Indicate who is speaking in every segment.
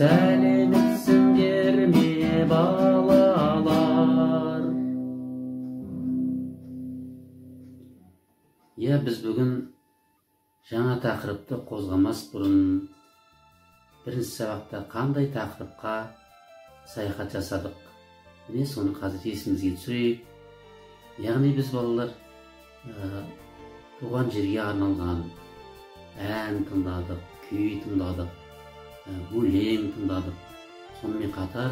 Speaker 1: Сәлеметсіңдер ме балалар? Біз бүгін жаңа тақырыпты қозғамас бұрын бірінші сабақта қандай тақырыпқа саяхат жасадық? Міне соны қазір есімізге түсірейік. Яғни біз балалар туған жерге арналған ән тыңдадық, күй тыңдадық, өлең тыңдадық. Сонымен қатар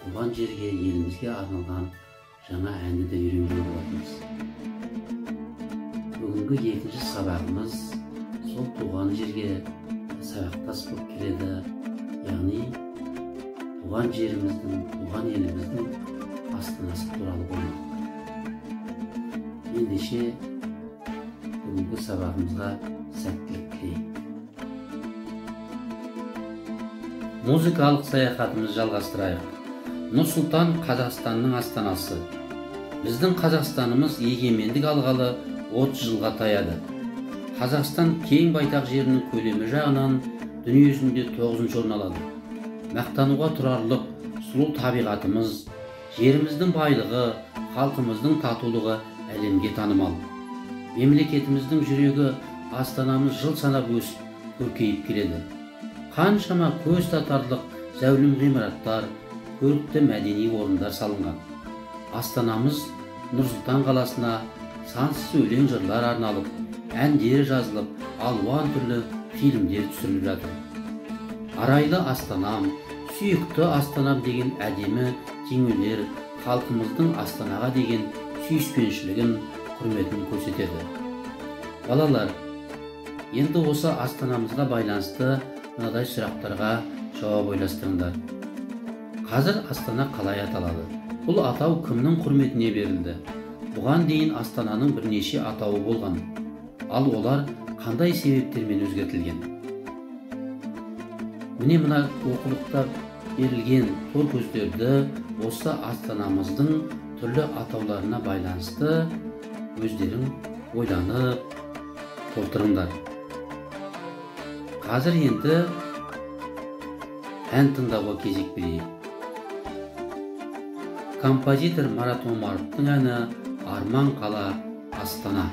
Speaker 1: туған жерге, елімізге арналған жаңа әнді де үйренген болатынбыз. Бүгінгі екінші сабағымыз сол туған жерге сабақтас болып келеді. Яғни туған жеріміздің, туған еліміздің астанасы туралы болмақ. Ендеше бүгінгі сабағымызға сәттілік тілейік. Музыкалық саяхатымызды жалғастырайық. Нұр-Сұлтан Қазақстанның астанасы. Біздің Қазақстанымыз егемендік алғалы 30 жылға таяды. Қазақстан кең байтақ жерінің көлемі жағынан дүниежүзінде 9-шы орын алады. Мақтануға тұрарлық сұлу табиғатымыз, жеріміздің байлығы, халқымыздың татулығы әлемге танымал. Мемлекетіміздің жүрегі астанамыз жыл санап өсіп, көркейіп келеді. Қаншама көз татарлық зәулім ғимараттар, көрікті мәдени орындар салынған. Астанамыз Нұр-Сұлтан қаласына сансыз өлең жырлар арналып, әндер жазылып, алуан түрлі фильмдер түсіріліп жатыр. Арайлы астанам, сүйікті астанам деген әдемі теңеулер халқымыздың астанаға деген сүйіспеншілігін, құрметін көрсетеді. Балалар, енді осы астанамызға байланысты мынадай сұрақтарға жауап ойластырыңдар. Қазір Астана қалай аталады? Бұл атау кімнің құрметіне берілді? Бұған дейін Астананың бірнеше атауы болған. Ал олар қандай себептермен өзгертілген? Міне мына оқулықта берілген тор көздерді осы астанамыздың түрлі атауларына байланысты өздерің ойланып толтырыңдар. Қазір енді ән тыңдауға кезек берейік. Композитор Марат Омаровтың әні «Арман қала Астана».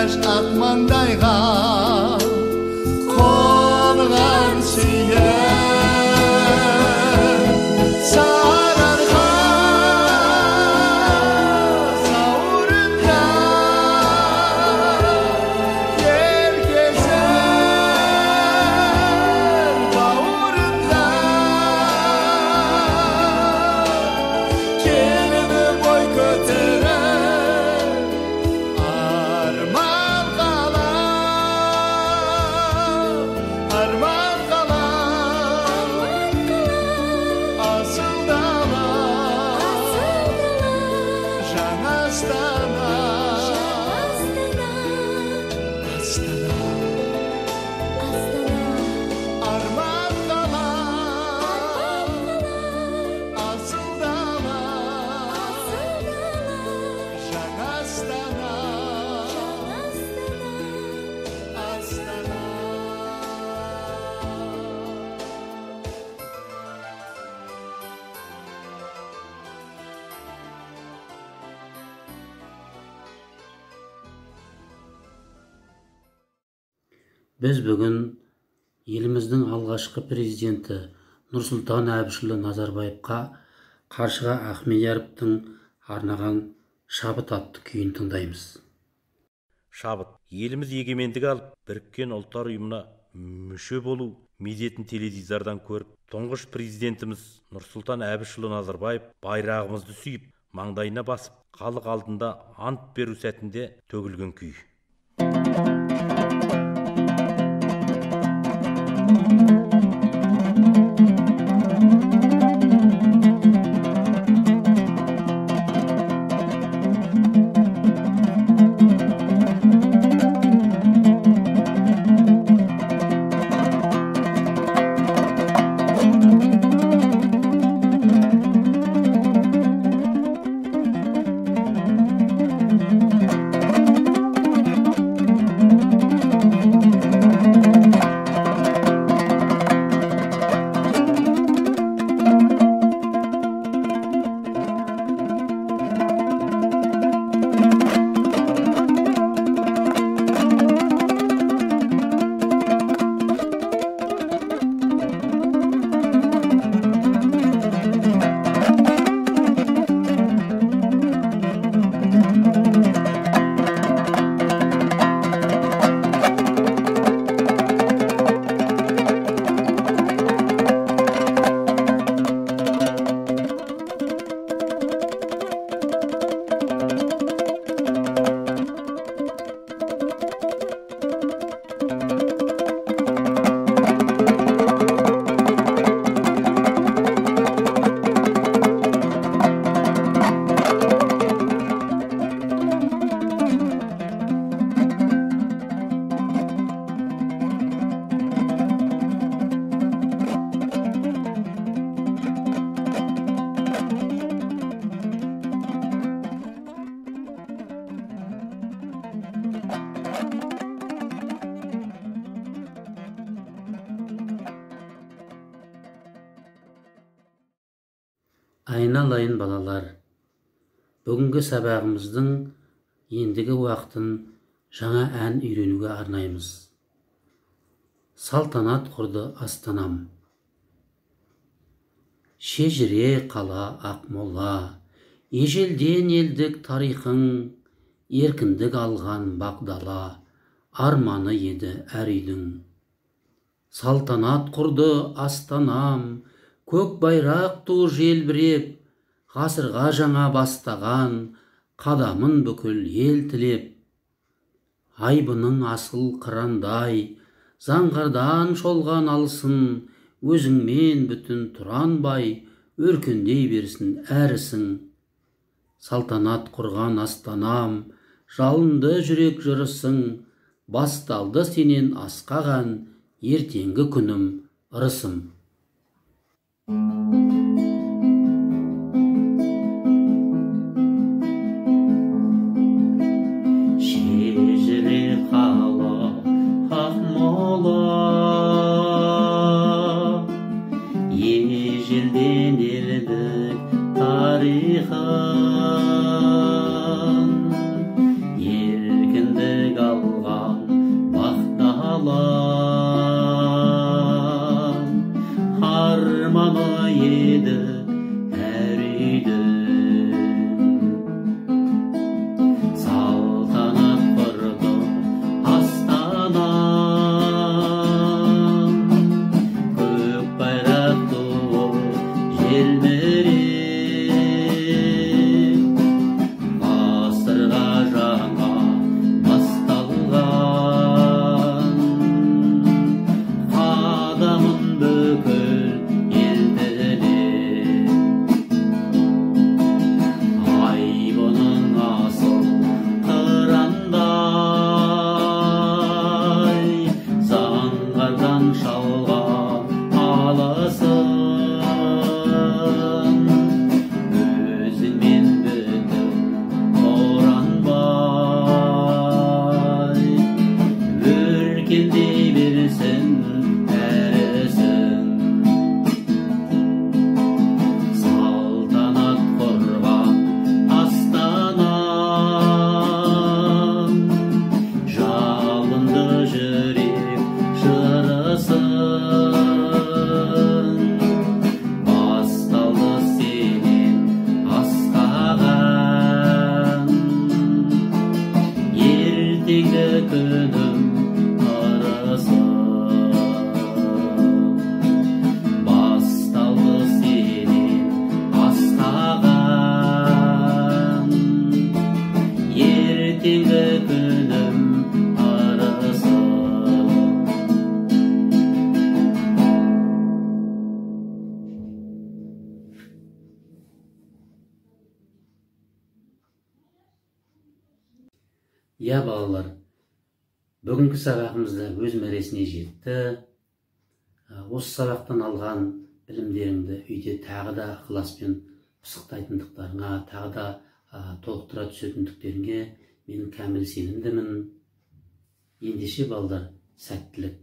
Speaker 2: жаш ақ маңдайға қонған сүйем сарыарқа сауырында еркесін бауырында келіні бой көтеріп арман қала асыл дала жаңа астана арман қала асыл дала жаңа астана астана.
Speaker 1: Біз бүгін еліміздің алғашқы президенті Нұрсұлтан Әбішұлы Назарбаевқа Қаршыға Ахмедияровтың арнаған «Шабыт» атты күйін тыңдаймыз.
Speaker 3: Шабыт. Еліміз егемендік алып, біріккен ұлттар ұйымына мүше болу мезетін теледидардан көріп, тұңғыш президентіміз Нұрсұлтан Әбішұлы Назарбаев байрағымызды сүйіп, маңдайына басып, халық алдында ант беру сәтінде төгілген күй.
Speaker 1: Айналайын балалар, бүгінгі сабағымыздың ендігі уақытын жаңа ән үйренуге арнаймыз. Салтанат құрды астанам. Шежіре қала Ақмола, ежелден елдік тарихың, еркіндік алған бақдала, арманы еді әр үйдің. Салтанат құрды астанам, көк байрақ ту желбіреп, ғасырға жаңа бастаған, қадамын бүкіл ел тілеп. Айбының асыл қырандай, заңғардан шолған алсын, өзіңмен бүтін тұранбай, өркендей берсін әрісің. Салтанат құрған астанам, жалынды жүрек жырысың, басталды сенен асқаған, ертеңгі күнім ырысым. Шежіре қала Ақмола, ежелден елдік тарихын, еркіндік алған ертеңгі күнім ырысы басталды сенен бастаған ертеңгі күнім ырысы. Я балалар, бүгінгі сабағымызда өз мәресіне жетті. Осы сабақтан алған білімдеріңді үйде тағы да ықыласпен пысықтайтындықтарыңа, тағы да толықтыра түсетіндіктеріңе мен кәміл сенімдімін. Ендеше балалар, сәттілік.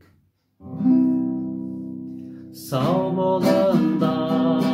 Speaker 1: Сау болыңдар.